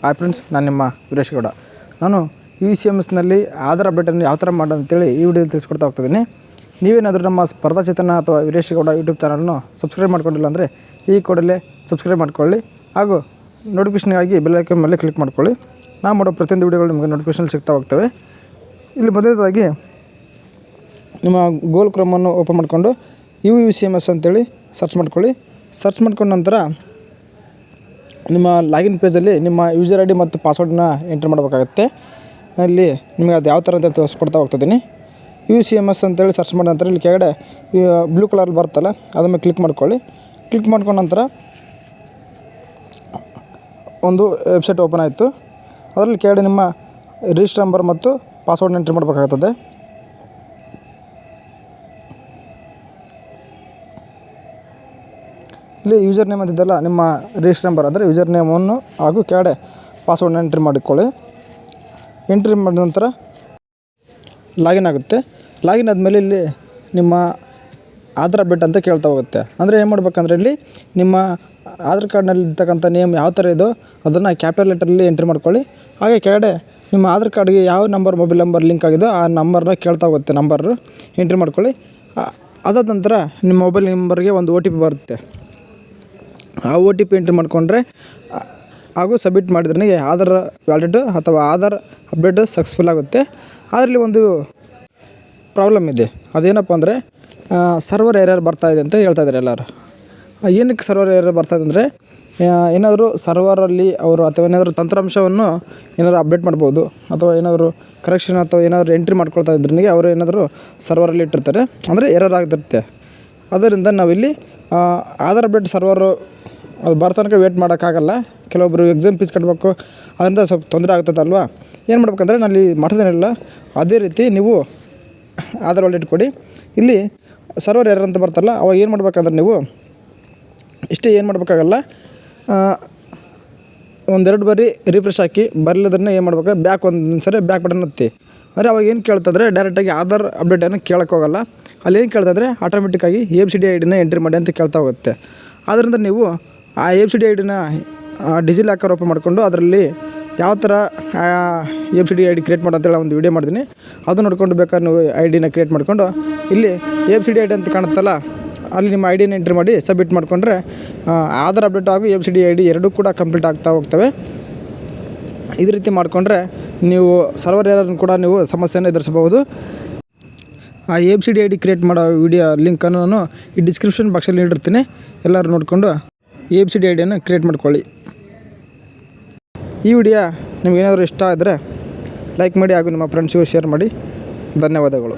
Hi friends, ನಾನು ನಿಮ್ಮ ವೀರೇಶ್ ಗೌಡ. ನಾನು UUCMSನಲ್ಲಿ ಆಧಾರ್ ಅಪ್ಡೇಟನ್ನು ಯಾವ ಥರ ಮಾಡೋದು ಅಂತೇಳಿ ಈ ವಿಡಿಯೋದಲ್ಲಿ ತಿಳಿಸ್ಕೊಡ್ತಾ ಹೋಗ್ತಿದ್ದೀನಿ. ನೀವೇನಾದರೂ ನಮ್ಮ ಸ್ಪರ್ಧಾ ಚೇತನ ಅಥವಾ ವೀರೇಶ್ ಗೌಡ ಯೂಟ್ಯೂಬ್ ಚಾನಲ್ನ ಸಬ್ಸ್ಕ್ರೈಬ್ ಮಾಡ್ಕೊಂಡಿಲ್ಲ ಅಂದರೆ ಈ ಕೂಡಲೇ ಸಬ್ಸ್ಕ್ರೈಬ್ ಮಾಡ್ಕೊಳ್ಳಿ. ಹಾಗೂ ನೋಟಿಫಿಕೇಷನ್ಗಾಗಿ ಬೆಲ್ ಐಕಾನ್ ಮೇಲೆ ಕ್ಲಿಕ್ ಮಾಡ್ಕೊಳ್ಳಿ. ನಾವು ಮಾಡೋ ಪ್ರತಿಯೊಂದು ವಿಡಿಯೋಗಳು ನಿಮಗೆ ನೋಟಿಫಿಕೇಷನ್ ಸಿಗ್ತಾ ಹೋಗ್ತವೆ. ಇಲ್ಲಿ ಮೊದಲನೇದಾಗಿ ನಿಮ್ಮ ಗೂಗಲ್ ಕ್ರೋಮನ್ನು ಓಪನ್ ಮಾಡಿಕೊಂಡು UUCMS ಅಂತೇಳಿ ಸರ್ಚ್ ಮಾಡ್ಕೊಳ್ಳಿ. ಸರ್ಚ್ ಮಾಡ್ಕೊಂಡ ನಂತರ ನಿಮ್ಮ ಲಾಗಿನ್ ಪೇಜಲ್ಲಿ ನಿಮ್ಮ ಯೂಸರ್ ID ಮತ್ತು ಪಾಸ್ವರ್ಡನ್ನ ಎಂಟ್ರ್ ಮಾಡಬೇಕಾಗತ್ತೆ. ಅಲ್ಲಿ ನಿಮಗೆ ಅದು ಯಾವ ಥರ ಅಂತ ತೋರಿಸ್ಕೊಡ್ತಾ ಹೋಗ್ತಿದ್ದೀನಿ. UUCMS ಅಂತೇಳಿ ಸರ್ಚ್ ಮಾಡಿದ ನಂತರ ಇಲ್ಲಿ ಕೆಳಗಡೆ ಬ್ಲೂ ಕಲರ್ ಬರುತ್ತಲ್ಲ, ಅದನ್ನು ಕ್ಲಿಕ್ ಮಾಡ್ಕೊಳ್ಳಿ. ಕ್ಲಿಕ್ ಮಾಡ್ಕೊಂಡ ನಂತರ ಒಂದು ವೆಬ್ಸೈಟ್ ಓಪನ್ ಆಯಿತು. ಅದರಲ್ಲಿ ಕೆಳಗಡೆ ನಿಮ್ಮ ರಿಜಿಸ್ಟರ್ ನಂಬರ್ ಮತ್ತು ಪಾಸ್ವರ್ಡ್ನ ಎಂಟ್ರ್ ಮಾಡಬೇಕಾಗ್ತದೆ. ಇಲ್ಲಿ ಯೂಸರ್ ನೇಮ್ ಅಂತಿದ್ದಲ್ಲ, ನಿಮ್ಮ ರಿಜಿಸ್ಟರ್ ನಂಬರ್ ಅಂದರೆ ಯೂಸರ್ ನೇಮನ್ನು ಹಾಗೂ ಕೆಳಗಡೆ ಪಾಸ್ವರ್ಡ್ನ ಎಂಟ್ರಿ ಮಾಡಿಕೊಳ್ಳಿ. ಎಂಟ್ರಿ ಮಾಡಿದ ನಂತರ ಲಾಗಿನ್ ಆಗುತ್ತೆ. ಲಾಗಿನ್ ಆದಮೇಲೆ ಇಲ್ಲಿ ನಿಮ್ಮ ಆಧಾರ್ ಅಪ್ಡೇಟ್ ಅಂತ ಕೇಳ್ತಾ ಹೋಗುತ್ತೆ. ಅಂದರೆ ಏನು ಮಾಡ್ಬೇಕಂದ್ರೆ ಇಲ್ಲಿ ನಿಮ್ಮ ಆಧಾರ್ ಕಾರ್ಡ್ನಲ್ಲಿ ಇರ್ತಕ್ಕಂಥ ನೇಮ್ ಯಾವ ಥರ ಇದೋ ಅದನ್ನು ಕ್ಯಾಪಿಟಲ್ ಲೆಟರಲ್ಲಿ ಎಂಟ್ರಿ ಮಾಡ್ಕೊಳ್ಳಿ. ಹಾಗೆ ಕೆಳಗಡೆ ನಿಮ್ಮ ಆಧಾರ್ ಕಾರ್ಡ್ಗೆ ಯಾವ ಮೊಬೈಲ್ ನಂಬರ್ ಲಿಂಕ್ ಆಗಿದೋ ಆ ನಂಬರ್ನ ಕೇಳ್ತಾ ಹೋಗುತ್ತೆ. ನಂಬರು ಎಂಟ್ರಿ ಮಾಡ್ಕೊಳ್ಳಿ. ಅದಾದ ನಂತರ ನಿಮ್ಮ ಮೊಬೈಲ್ ನಂಬರ್ಗೆ ಒಂದು OTP ಬರುತ್ತೆ. ಆ OTP ಎಂಟ್ರಿ ಮಾಡಿಕೊಂಡ್ರೆ ಹಾಗೂ ಸಬ್ಮಿಟ್ ಮಾಡಿದ್ರೆ ಆಧಾರ್ ವ್ಯಾಲಿಡ್ ಅಥವಾ ಆಧಾರ್ ಅಪ್ಡೇಟ್ ಸಕ್ಸಸ್ಫುಲ್ ಆಗುತ್ತೆ. ಅದರಲ್ಲಿ ಒಂದು ಪ್ರಾಬ್ಲಮ್ ಇದೆ. ಅದೇನಪ್ಪ ಅಂದರೆ ಸರ್ವರ್ ಎರರ್ ಬರ್ತಾಯಿದೆ ಅಂತ ಹೇಳ್ತಾ ಇದ್ದಾರೆ ಎಲ್ಲರೂ. ಏನಕ್ಕೆ ಸರ್ವರ್ ಎರರ್ ಬರ್ತಾಯಿದೆ ಅಂದರೆ ಏನಾದರೂ ಸರ್ವರಲ್ಲಿ ಅವರು ಅಥವಾ ಏನಾದರೂ ತಂತ್ರಾಂಶವನ್ನು ಏನಾದರೂ ಅಪ್ಡೇಟ್ ಮಾಡ್ಬೋದು, ಅಥವಾ ಏನಾದರೂ ಕರೆಕ್ಷನ್ ಅಥವಾ ಏನಾದರೂ ಎಂಟ್ರಿ ಮಾಡ್ಕೊಳ್ತಾ ಇದ್ರಿಗೆ ಅವರು ಏನಾದರೂ ಸರ್ವರಲ್ಲಿ ಇಟ್ಟಿರ್ತಾರೆ, ಅಂದರೆ ಎರರ್ ಆಗ್ತಿರುತ್ತೆ. ಅದರಿಂದ ನಾವಿಲ್ಲಿ ಆಧಾರ್ ಅಪ್ಡೇಟ್ ಸರ್ವರು ಅದು ಬರ್ತನಕ ವೇಟ್ ಮಾಡೋಕ್ಕಾಗಲ್ಲ. ಕೆಲವೊಬ್ಬರು ಎಕ್ಸಾಮ್ ಫೀಸ್ ಕಟ್ಟಬೇಕು, ಅದರಿಂದ ಸ್ವಲ್ಪ ತೊಂದರೆ ಆಗ್ತದಲ್ವ. ಏನು ಮಾಡ್ಬೇಕಂದ್ರೆ ನಾನು ಮಾಡ್ತೇನಿಲ್ಲ, ಅದೇ ರೀತಿ ನೀವು ಆಧಾರ್ ವ್ಯಾಲಿಡ್ ಕೊಡಿ. ಇಲ್ಲಿ ಸರ್ವರ್ ಎರರ್ ಅಂತ ಬರ್ತಲ್ಲ, ಅವಾಗ ಏನು ಮಾಡ್ಬೇಕಂದ್ರೆ ನೀವು ಇಷ್ಟೇ, ಏನು ಮಾಡಬೇಕಾಗಲ್ಲ, ಒಂದೆರಡು ಬಾರಿ ರಿಫ್ರೆಶ್ ಹಾಕಿ ಬರಲಿದ್ರನ್ನ ಏನು ಮಾಡ್ಬೇಕು, ಬ್ಯಾಕ್ ಒಂದು ಸರಿ ಬ್ಯಾಕ್ ಬಟನ್ ಒತ್ತಿ. ಅಂದರೆ ಅವಾಗ ಏನು ಕೇಳ್ತಂದರೆ ಡೈರೆಕ್ಟಾಗಿ ಆಧಾರ್ ಅಪ್ಡೇಟನ್ನು ಕೇಳೋಕ್ಕೆ ಹೋಗಲ್ಲ. ಅಲ್ಲಿ ಏನು ಕೇಳ್ತಂದರೆ ಆಟೋಮೆಟಿಕ್ಕಾಗಿ ABCD ID ಎಂಟ್ರಿ ಮಾಡಿ ಅಂತ ಕೇಳ್ತಾ ಹೋಗುತ್ತೆ. ಆದ್ದರಿಂದ ನೀವು ಆ ABCD ID ಡಿಜಿಲಾಕರ್ ಓಪನ್ ಮಾಡಿಕೊಂಡು ಅದರಲ್ಲಿ ಯಾವ ಥರ ABCD ID ಕ್ರಿಯೇಟ್ ಮಾಡೋ ಅಂತೇಳಿ ಒಂದು ವೀಡಿಯೋ ಮಾಡಿದ್ದೀನಿ. ಅದು ನೋಡ್ಕೊಂಡು ಬೇಕಾದ್ರೆ ನೀವು ID ಕ್ರಿಯೇಟ್ ಮಾಡಿಕೊಂಡು ಇಲ್ಲಿ ABCD ID ಅಂತ ಕಾಣುತ್ತಲ್ಲ, ಅಲ್ಲಿ ನಿಮ್ಮ ID ಎಂಟ್ರಿ ಮಾಡಿ ಸಬ್ಮಿಟ್ ಮಾಡಿಕೊಂಡ್ರೆ ಆಧಾರ್ ಅಪ್ಡೇಟ್ ಹಾಗೂ ABCD ID ಎರಡೂ ಕೂಡ ಕಂಪ್ಲೀಟ್ ಆಗ್ತಾ ಹೋಗ್ತವೆ. ಇದೇ ರೀತಿ ಮಾಡಿಕೊಂಡ್ರೆ ನೀವು ಸರ್ವರ್ ಎರರ್ನ ಕೂಡ ನೀವು ಸಮಸ್ಯೆಯನ್ನು ಎದುರಿಸಬಹುದು. ಆ ABCD ID ಕ್ರಿಯೇಟ್ ಮಾಡೋ ವಿಡಿಯೋ ಲಿಂಕನ್ನು ನಾನು ಈ ಡಿಸ್ಕ್ರಿಪ್ಷನ್ ಬಾಕ್ಸಲ್ಲಿ ನೀಡಿರ್ತೀನಿ. ಎಲ್ಲರೂ ನೋಡಿಕೊಂಡು ABCD IDಯನ್ನು ಕ್ರಿಯೇಟ್ ಮಾಡ್ಕೊಳ್ಳಿ. ಈ ವಿಡಿಯೋ ನಿಮಗೇನಾದರೂ ಇಷ್ಟ ಆದರೆ ಲೈಕ್ ಮಾಡಿ ಹಾಗೂ ನಿಮ್ಮ ಫ್ರೆಂಡ್ಸಿಗೂ ಶೇರ್ ಮಾಡಿ. ಧನ್ಯವಾದಗಳು.